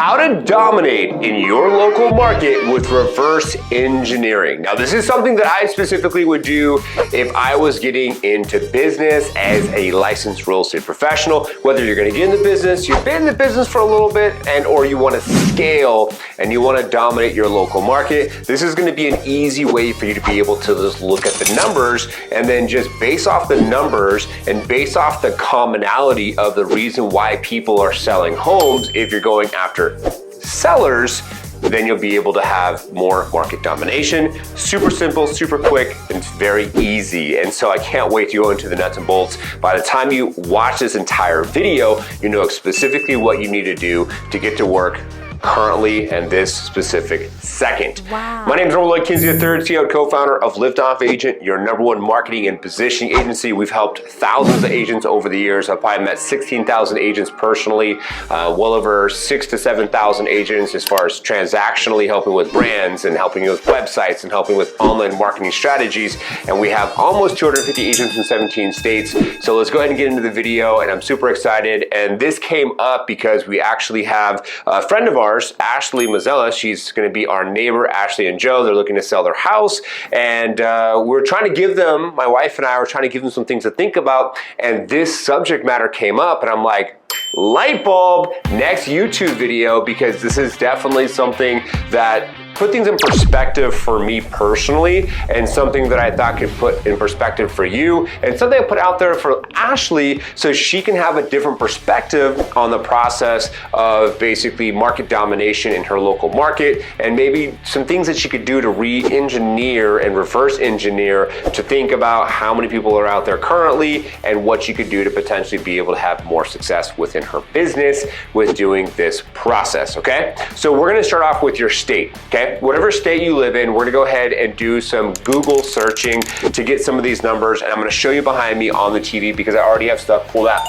How to dominate in your local market with reverse engineering. Now, this is something that I specifically would do if I was getting into business as a licensed real estate professional. Whether you're gonna get in the business, you've been in the business for a little bit, or you wanna scale and you wanna dominate your local market, this is gonna be an easy way for you to be able to just look at the numbers and then just base off the numbers and base off the commonality of the reason why people are selling homes. If you're going after sellers, then you'll be able to have more market domination. Super simple, super quick, and it's very easy. And so I can't wait to go into the nuts and bolts. By the time you watch this entire video, you know specifically what you need to do to get to work currently and this specific second. Wow. My name is Lloyd Kinsey III, CEO and co-founder of Liftoff Agent, your #1 marketing and positioning agency. We've helped thousands of agents over the years. I've probably met 16,000 agents personally, well over 6,000 to 7,000 agents as far as transactionally helping with brands and helping with websites and helping with online marketing strategies. And we have almost 250 agents in 17 states. So let's go ahead and get into the video, and I'm super excited. And this came up because we actually have a friend of ours, Ashley Mazzella. She's going to be our neighbor, Ashley and Joe. They're looking to sell their house, and we're trying to give them, my wife and I were trying to give them some things to think about, and this subject matter came up, and I'm like, light bulb, next YouTube video, because this is definitely something that put things in perspective for me personally, and something that I thought could put in perspective for you, and something I put out there for Ashley so she can have a different perspective on the process of basically market domination in her local market, and maybe some things that she could do to re-engineer and reverse engineer to think about how many people are out there currently and what she could do to potentially be able to have more success within her business with doing this process, okay? So we're gonna start off with your state, okay? Whatever state you live in, we're gonna go ahead and do some Google searching to get some of these numbers, and I'm gonna show you behind me on the TV because I already have stuff pulled out.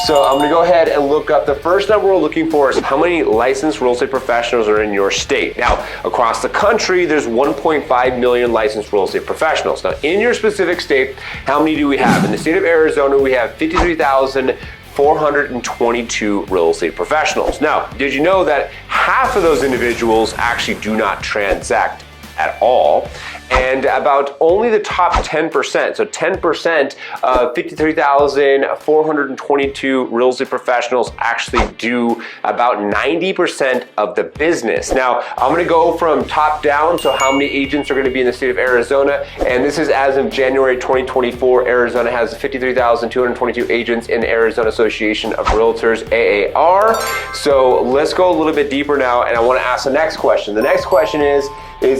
So I'm gonna go ahead and look up, the first number we're looking for is how many licensed real estate professionals are in your state. Now, across the country, there's 1.5 million licensed real estate professionals. Now, in your specific state, how many do we have? In the state of Arizona, we have 53,422 real estate professionals. Now, did you know that half of those individuals actually do not transact at all? And about only the top 10%, so 10% of 53,422 real estate professionals actually do about 90% of the business. Now, I'm gonna go from top down, so how many agents are gonna be in the state of Arizona, and this is as of January 2024. Arizona has 53,222 agents in the Arizona Association of Realtors, AAR. So let's go a little bit deeper now, and I wanna ask the next question. The next question is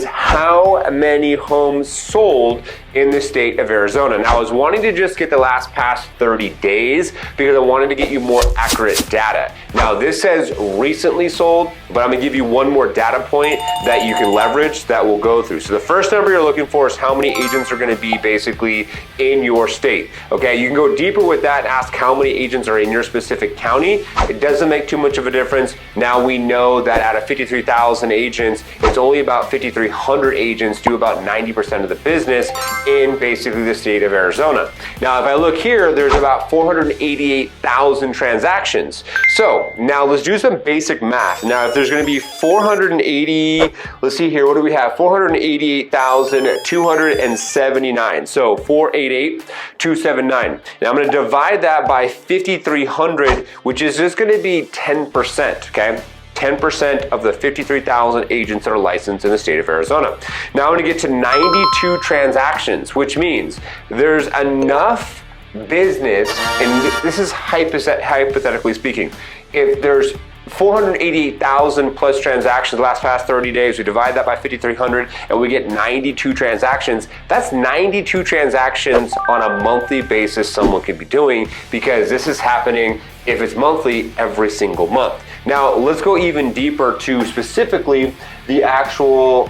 how many homes sold in the state of Arizona? Now, I was wanting to just get the past 30 days because I wanted to get you more accurate data. Now, this says recently sold, but I'm gonna give you one more data point that you can leverage that we'll go through. So the first number you're looking for is how many agents are gonna be basically in your state. Okay, you can go deeper with that and ask how many agents are in your specific county. It doesn't make too much of a difference. Now we know that out of 53,000 agents, it's only about 5,300 agents do about 90% of the business in basically the state of Arizona. Now, if I look here, there's about 488,000 transactions. So now let's do some basic math. Now, if there's gonna be 480, let's see here, what do we have? 488,279. So 488,279. Now I'm gonna divide that by 5,300, which is just gonna be 10%, okay? 10% of the 53,000 agents that are licensed in the state of Arizona. Now I'm gonna get to 92 transactions, which means there's enough business, and this is hypothetically speaking, if there's 488,000 plus transactions the past 30 days, we divide that by 5,300 and we get 92 transactions. That's 92 transactions on a monthly basis someone could be doing, because this is happening, if it's monthly, every single month. Now, let's go even deeper to specifically the actual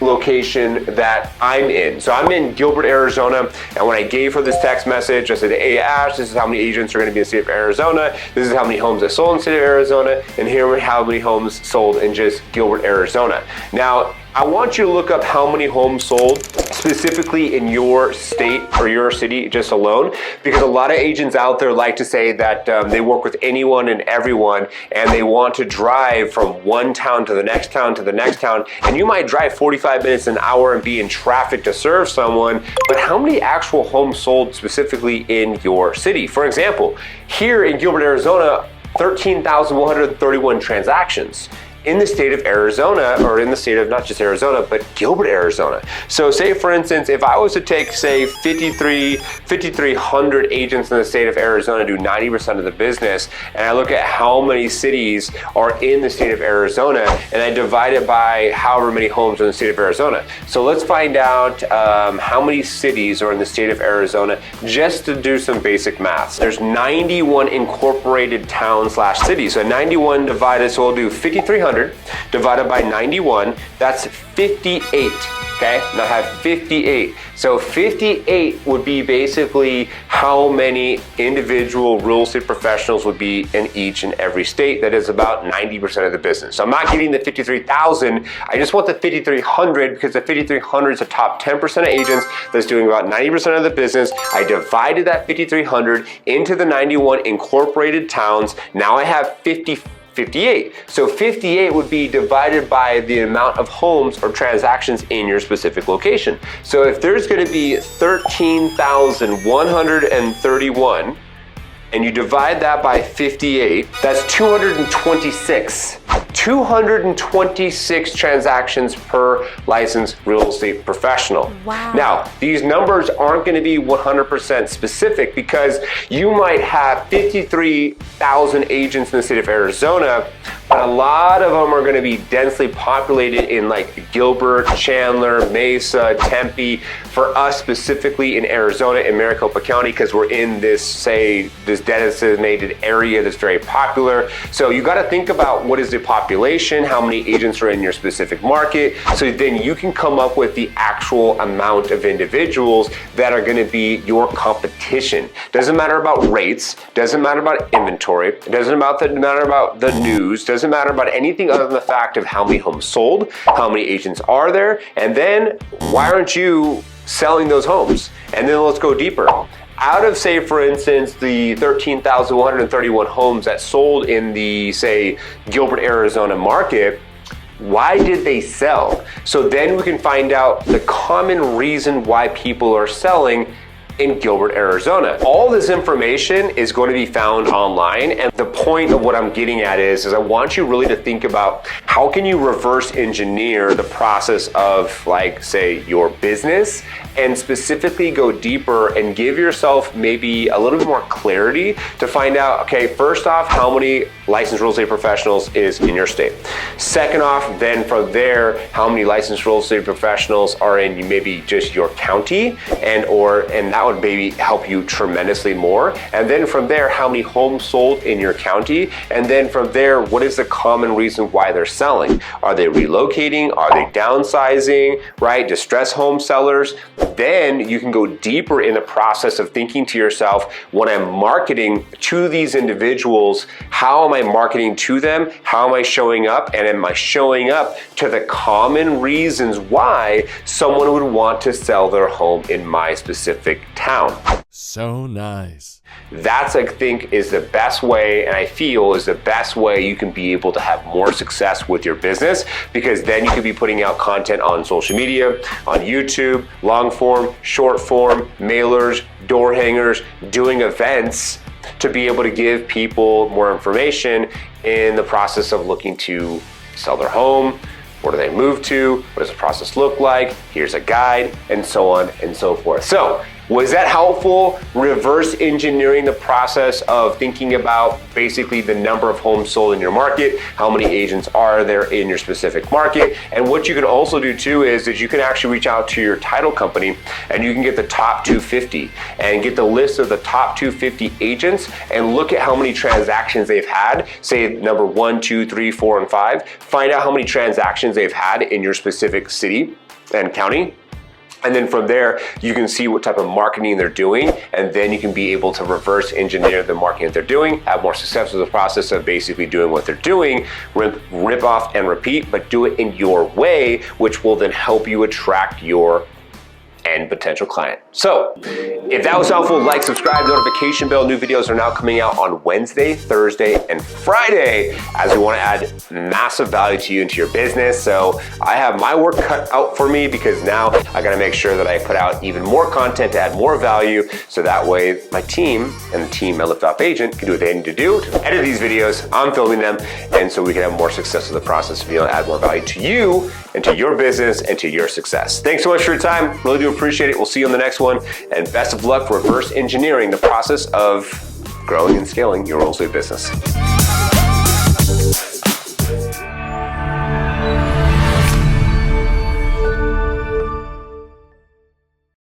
location that I'm in. So I'm in Gilbert, Arizona, and when I gave her this text message, I said, hey Ash, this is how many agents are gonna be in the state of Arizona, this is how many homes I sold in the state of Arizona, and here are how many homes sold in just Gilbert, Arizona. Now, I want you to look up how many homes sold specifically in your state or your city just alone, because a lot of agents out there like to say that they work with anyone and everyone, and they want to drive from one town to the next town to the next town, and you might drive 45 minutes an hour and be in traffic to serve someone, but how many actual homes sold specifically in your city? For example, here in Gilbert, Arizona, 13,131 transactions in the state of Arizona, or in the state of not just Arizona, but Gilbert, Arizona. So say for instance, if I was to take, say 5,300 agents in the state of Arizona do 90% of the business, and I look at how many cities are in the state of Arizona, and I divide it by however many homes are in the state of Arizona. So let's find out how many cities are in the state of Arizona, just to do some basic math. There's 91 incorporated towns / cities. So 91 divided, so we'll do 5,300 divided by 91, that's 58, okay? Now I have 58. So 58 would be basically how many individual real estate professionals would be in each and every state. That is about 90% of the business. So I'm not getting the 53,000, I just want the 5,300, because the 5,300 is the top 10% of agents that's doing about 90% of the business. I divided that 5,300 into the 91 incorporated towns. Now I have 58. So 58 would be divided by the amount of homes or transactions in your specific location. So if there's going to be 13,131 and you divide that by 58, that's 226. 226 transactions per licensed real estate professional. Wow. Now, these numbers aren't going to be 100% specific, because you might have 53,000 agents in the state of Arizona, but a lot of them are going to be densely populated in like Gilbert, Chandler, Mesa, Tempe. For us specifically in Arizona, in Maricopa County, because we're in this, say, this designated area that's very popular. So you got to think about what is the population, how many agents are in your specific market, so then you can come up with the actual amount of individuals that are going to be your competition. Doesn't matter about rates, doesn't matter about inventory, it doesn't matter about the news, doesn't matter about anything other than the fact of how many homes sold, how many agents are there, and then why aren't you selling those homes? And then let's go deeper. Out of, say, for instance, the 13,131 homes that sold in the, say, Gilbert, Arizona market, why did they sell? So then we can find out the common reason why people are selling in Gilbert, Arizona. All this information is going to be found online, and the point of what I'm getting at is I want you really to think about how can you reverse engineer the process of, like, say, your business, and specifically go deeper and give yourself maybe a little bit more clarity to find out, okay, first off, how many licensed real estate professionals is in your state. Second off, then from there, how many licensed real estate professionals are in maybe just your county, and that would maybe help you tremendously more. And then from there, how many homes sold in your county? And then from there, what is the common reason why they're selling? Are they relocating? Are they downsizing, right? Distressed home sellers? Then you can go deeper in the process of thinking to yourself, when I'm marketing to these individuals, how am I marketing to them? How am I showing up? And am I showing up to the common reasons why someone would want to sell their home in my specific town? So nice. That's, I think, is the best way, and I feel is the best way you can be able to have more success with your business, because then you could be putting out content on social media, on YouTube, long form, short form, mailers, door hangers, doing events to be able to give people more information in the process of looking to sell their home. Where do they move to? What does the process look like? Here's a guide, and so on and so forth. So, was that helpful? Reverse engineering the process of thinking about basically the number of homes sold in your market, how many agents are there in your specific market, and what you can also do too is that you can actually reach out to your title company and you can get the top 250 and get the list of the top 250 agents and look at how many transactions they've had, say number 1, 2, 3, 4, and 5. Find out how many transactions they've had in your specific city and county. And then from there, you can see what type of marketing they're doing, and then you can be able to reverse engineer the marketing that they're doing, have more success with the process of basically doing what they're doing, rip off and repeat, but do it in your way, which will then help you attract your and potential client. So if that was helpful, like, subscribe, notification bell. New videos are now coming out on Wednesday, Thursday, and Friday, as we want to add massive value to you and to your business. So I have my work cut out for me, because now I got to make sure that I put out even more content to add more value, so that way my team and the team at Liftoff Agent can do what they need to do to edit these videos. I'm filming them, and so we can have more success with the process to be able to add more value to you and to your business and to your success. Thanks so much for your time. Really do appreciate it. We'll see you on the next one, and best of luck reverse engineering the process of growing and scaling your real estate business.